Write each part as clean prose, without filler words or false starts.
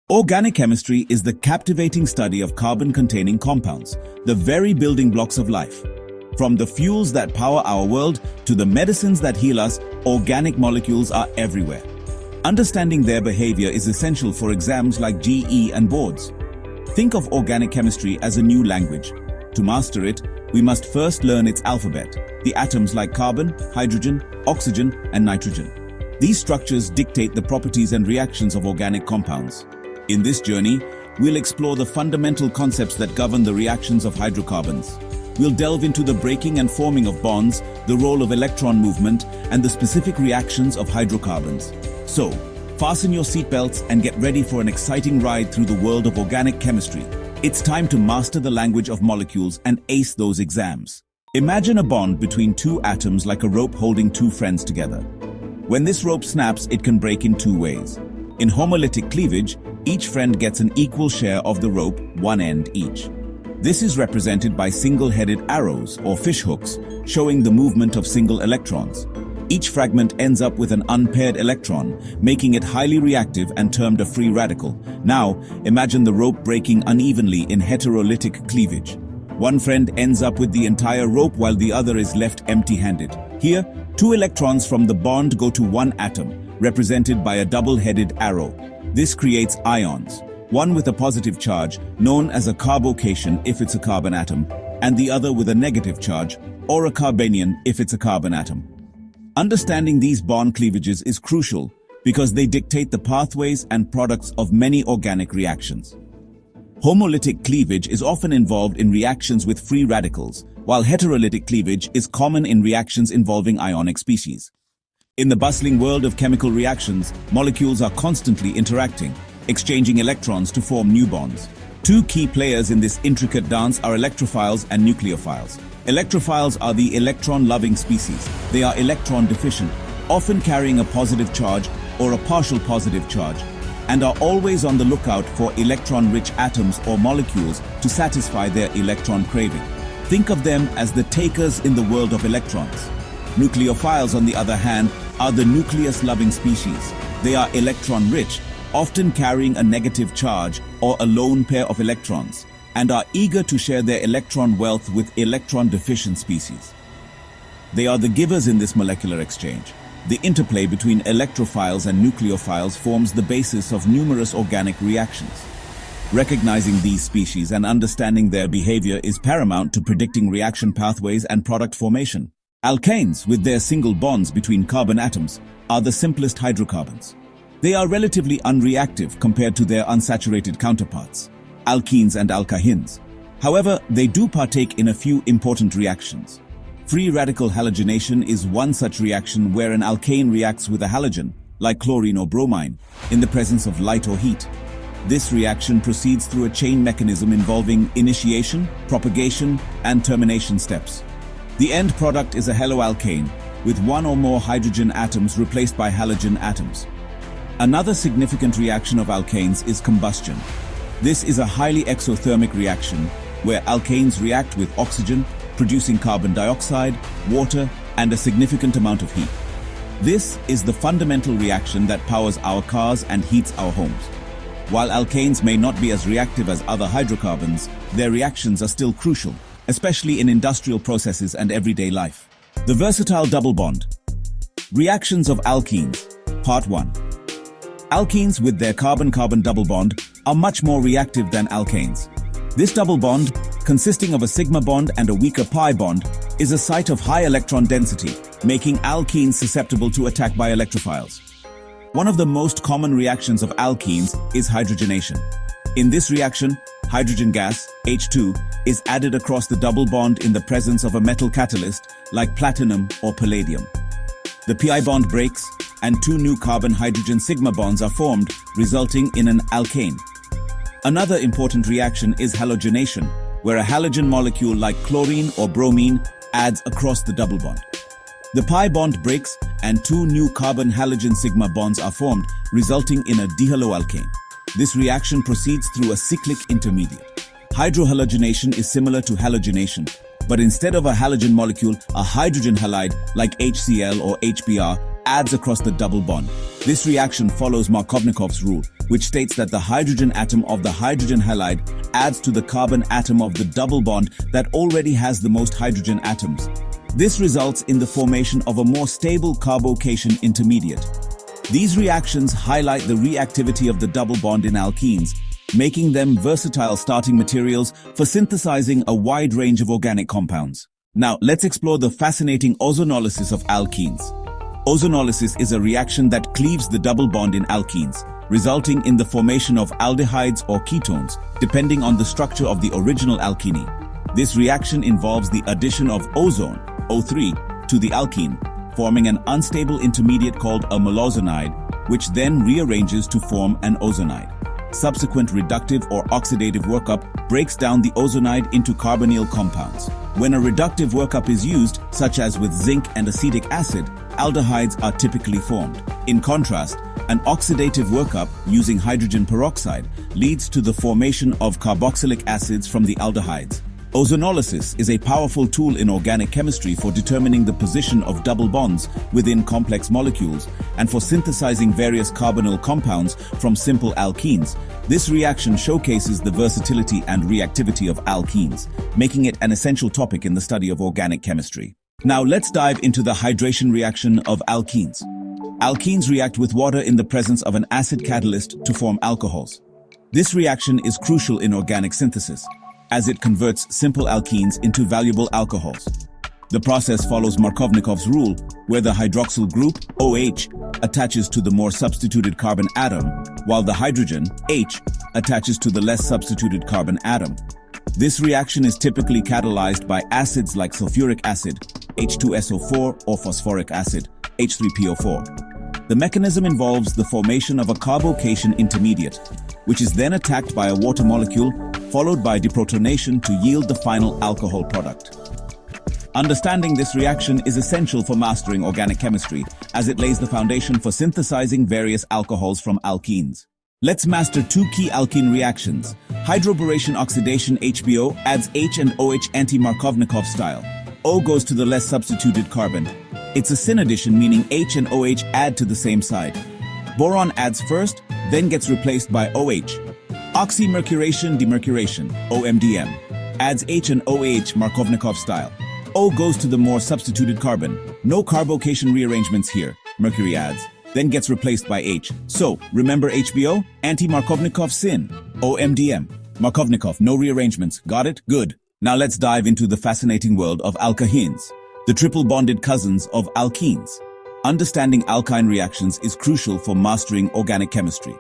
Organic chemistry is the captivating study of carbon-containing compounds, the very building blocks of life. From the fuels that power our world to the medicines that heal us, organic molecules are everywhere. Understanding their behavior is essential for exams like JEE and boards. Think of organic chemistry as a new language. To master it, we must first learn its alphabet, the atoms like carbon, hydrogen, oxygen, and nitrogen. These structures dictate the properties and reactions of organic compounds. In this journey, we'll explore the fundamental concepts that govern the reactions of hydrocarbons. We'll delve into the breaking and forming of bonds, the role of electron movement, and the specific reactions of hydrocarbons. So, fasten your seatbelts and get ready for an exciting ride through the world of organic chemistry. It's time to master the language of molecules and ace those exams. Imagine a bond between two atoms like a rope holding two friends together. When this rope snaps, it can break in two ways. In homolytic cleavage, each friend gets an equal share of the rope, one end each. This is represented by single-headed arrows or fishhooks, showing the movement of single electrons. Each fragment ends up with an unpaired electron, making it highly reactive and termed a free radical. Now, imagine the rope breaking unevenly in heterolytic cleavage. One friend ends up with the entire rope while the other is left empty-handed. Here, two electrons from the bond go to one atom, represented by a double-headed arrow. This creates ions, one with a positive charge, known as a carbocation if it's a carbon atom, and the other with a negative charge, or a carbanion if it's a carbon atom. Understanding these bond cleavages is crucial because they dictate the pathways and products of many organic reactions. Homolytic cleavage is often involved in reactions with free radicals, while heterolytic cleavage is common in reactions involving ionic species. In the bustling world of chemical reactions, molecules are constantly interacting, exchanging electrons to form new bonds. Two key players in this intricate dance are electrophiles and nucleophiles. Electrophiles are the electron-loving species. They are electron-deficient, often carrying a positive charge or a partial positive charge, and are always on the lookout for electron-rich atoms or molecules to satisfy their electron craving. Think of them as the takers in the world of electrons. Nucleophiles, on the other hand, are the nucleus-loving species. They are electron-rich, often carrying a negative charge or a lone pair of electrons, and are eager to share their electron wealth with electron-deficient species. They are the givers in this molecular exchange. The interplay between electrophiles and nucleophiles forms the basis of numerous organic reactions. Recognizing these species and understanding their behavior is paramount to predicting reaction pathways and product formation. Alkanes, with their single bonds between carbon atoms, are the simplest hydrocarbons. They are relatively unreactive compared to their unsaturated counterparts, alkenes and alkynes. However, they do partake in a few important reactions. Free radical halogenation is one such reaction where an alkane reacts with a halogen, like chlorine or bromine, in the presence of light or heat. This reaction proceeds through a chain mechanism involving initiation, propagation, and termination steps. The end product is a haloalkane, with one or more hydrogen atoms replaced by halogen atoms. Another significant reaction of alkanes is combustion. This is a highly exothermic reaction, where alkanes react with oxygen, producing carbon dioxide, water, and a significant amount of heat. This is the fundamental reaction that powers our cars and heats our homes. While alkanes may not be as reactive as other hydrocarbons, their reactions are still crucial, especially in industrial processes and everyday life. The versatile double bond. Reactions of alkenes. Part 1. Alkenes with their carbon-carbon double bond are much more reactive than alkanes. This double bond, consisting of a sigma bond and a weaker pi bond, is a site of high electron density, making alkenes susceptible to attack by electrophiles. One of the most common reactions of alkenes is hydrogenation. In this reaction, hydrogen gas, H2, is added across the double bond in the presence of a metal catalyst like platinum or palladium. The pi bond breaks, and two new carbon-hydrogen sigma bonds are formed, resulting in an alkane. Another important reaction is halogenation, where a halogen molecule like chlorine or bromine adds across the double bond. The pi bond breaks, and two new carbon-halogen sigma bonds are formed, resulting in a dihaloalkane. This reaction proceeds through a cyclic intermediate. Hydrohalogenation is similar to halogenation, but instead of a halogen molecule, a hydrogen halide like HCl or HBr adds across the double bond. This reaction follows Markovnikov's rule, which states that the hydrogen atom of the hydrogen halide adds to the carbon atom of the double bond that already has the most hydrogen atoms. This results in the formation of a more stable carbocation intermediate. These reactions highlight the reactivity of the double bond in alkenes, making them versatile starting materials for synthesizing a wide range of organic compounds. Now, let's explore the fascinating ozonolysis of alkenes. Ozonolysis is a reaction that cleaves the double bond in alkenes, resulting in the formation of aldehydes or ketones, depending on the structure of the original alkene. This reaction involves the addition of ozone, O3, to the alkene, forming an unstable intermediate called a malozonide, which then rearranges to form an ozonide. Subsequent reductive or oxidative workup breaks down the ozonide into carbonyl compounds. When a reductive workup is used, such as with zinc and acetic acid, aldehydes are typically formed. In contrast, an oxidative workup using hydrogen peroxide leads to the formation of carboxylic acids from the aldehydes. Ozonolysis is a powerful tool in organic chemistry for determining the position of double bonds within complex molecules and for synthesizing various carbonyl compounds from simple alkenes. This reaction showcases the versatility and reactivity of alkenes, making it an essential topic in the study of organic chemistry. Now let's dive into the hydration reaction of alkenes. Alkenes react with water in the presence of an acid catalyst to form alcohols. This reaction is crucial in organic synthesis, as it converts simple alkenes into valuable alcohols. The process follows Markovnikov's rule, where the hydroxyl group, OH, attaches to the more substituted carbon atom, while the hydrogen, H, attaches to the less substituted carbon atom. This reaction is typically catalyzed by acids like sulfuric acid, H2SO4, or phosphoric acid, H3PO4. The mechanism involves the formation of a carbocation intermediate, which is then attacked by a water molecule, followed by deprotonation to yield the final alcohol product. Understanding this reaction is essential for mastering organic chemistry, as it lays the foundation for synthesizing various alcohols from alkenes. Let's master two key alkene reactions. Hydroboration oxidation HBO adds H and OH anti-Markovnikov style. O goes to the less substituted carbon. It's a syn addition, meaning H and OH add to the same side. Boron adds first, then gets replaced by OH. Oxymercuration demercuration, OMDM, adds H and OH Markovnikov style. O goes to the more substituted carbon. No carbocation rearrangements here. Mercury adds, then gets replaced by H. So, remember HBO? Anti-Markovnikov syn. OMDM. Markovnikov, no rearrangements. Got it? Good. Now let's dive into the fascinating world of alkanes, the triple bonded cousins of alkenes. Understanding alkyne reactions is crucial for mastering organic chemistry.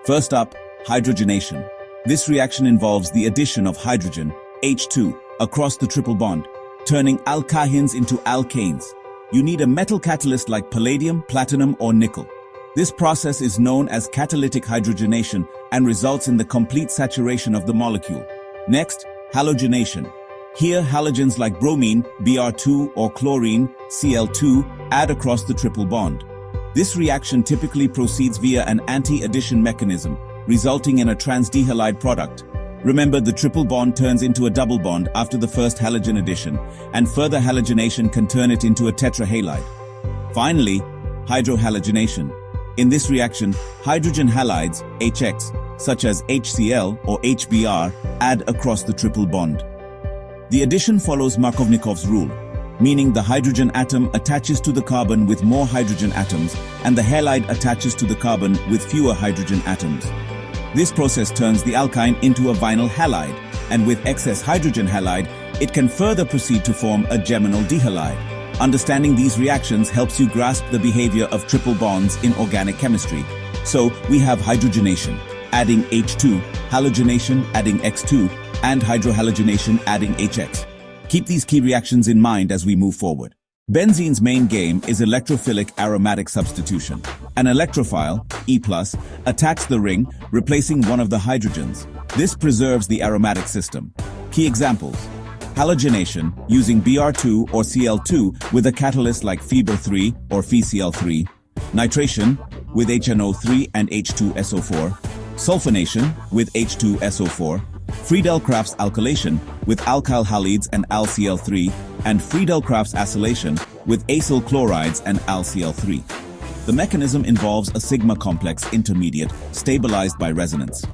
First up, hydrogenation. This reaction involves the addition of hydrogen, H2, across the triple bond, turning alkynes into alkanes. You need a metal catalyst like palladium, platinum, or nickel. This process is known as catalytic hydrogenation and results in the complete saturation of the molecule. Next, halogenation. Here, halogens like bromine, Br2, or chlorine, Cl2, add across the triple bond. This reaction typically proceeds via an anti-addition mechanism, resulting in a transdehalide product. Remember, the triple bond turns into a double bond after the first halogen addition, and further halogenation can turn it into a tetrahalide. Finally, hydrohalogenation. In this reaction, hydrogen halides, HX, such as HCl or HBr, add across the triple bond. The addition follows Markovnikov's rule, meaning the hydrogen atom attaches to the carbon with more hydrogen atoms, and the halide attaches to the carbon with fewer hydrogen atoms. This process turns the alkyne into a vinyl halide, and with excess hydrogen halide, it can further proceed to form a geminal dihalide. Understanding these reactions helps you grasp the behavior of triple bonds in organic chemistry. So, we have hydrogenation, adding H2, halogenation, adding X2, and hydrohalogenation, adding HX. Keep these key reactions in mind as we move forward. Benzene's main game is electrophilic aromatic substitution. An electrophile, E+, attacks the ring, replacing one of the hydrogens. This preserves the aromatic system. Key examples: halogenation, using Br2 or Cl2 with a catalyst like Feber3 or FeCl3. Nitration, with HNO3 and H2SO4. Sulfonation, with H2SO4. Friedel-Crafts alkylation, with alkyl halides and AlCl3, and Friedel-Crafts acylation, with acyl chlorides and AlCl3. The mechanism involves a sigma complex intermediate stabilized by resonance.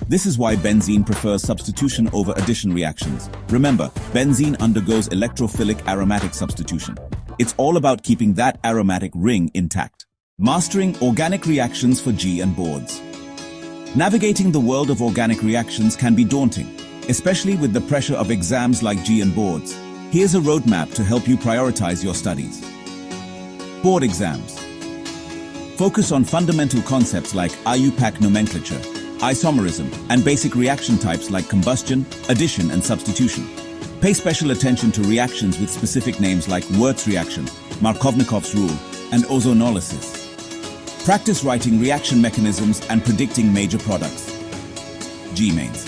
This is why benzene prefers substitution over addition reactions. Remember, benzene undergoes electrophilic aromatic substitution. It's all about keeping that aromatic ring intact. Mastering organic reactions for G and boards. Navigating the world of organic reactions can be daunting, especially with the pressure of exams like G and boards. Here's a roadmap to help you prioritize your studies. Board exams. Focus on fundamental concepts like IUPAC nomenclature, isomerism, and basic reaction types like combustion, addition, and substitution. Pay special attention to reactions with specific names like Wurtz reaction, Markovnikov's rule, and ozonolysis. Practice writing reaction mechanisms and predicting major products. G mains.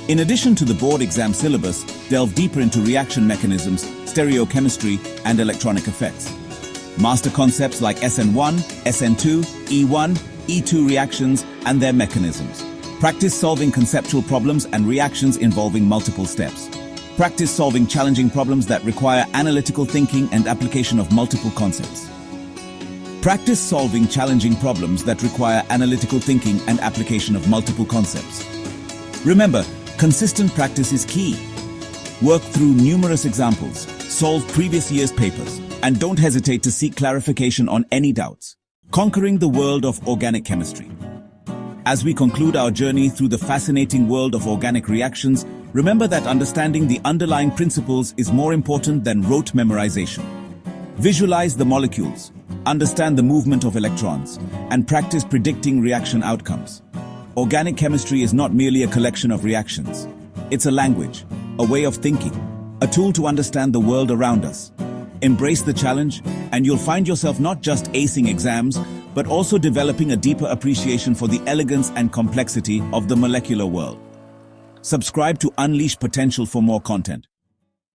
In addition to the board exam syllabus, delve deeper into reaction mechanisms, stereochemistry, and electronic effects. Master concepts like SN1, SN2, E1, E2 reactions, and their mechanisms. Practice solving conceptual problems and reactions involving multiple steps. Practice solving challenging problems that require analytical thinking and application of multiple concepts. Practice solving challenging problems that require analytical thinking and application of multiple concepts. Remember, consistent practice is key. Work through numerous examples, solve previous year's papers, and don't hesitate to seek clarification on any doubts. Conquering the world of organic chemistry. As we conclude our journey through the fascinating world of organic reactions, remember that understanding the underlying principles is more important than rote memorization. Visualize the molecules, understand the movement of electrons, and practice predicting reaction outcomes. Organic chemistry is not merely a collection of reactions. It's a language, a way of thinking, a tool to understand the world around us. Embrace the challenge, and you'll find yourself not just acing exams, but also developing a deeper appreciation for the elegance and complexity of the molecular world. Subscribe to Unleash Potential for more content.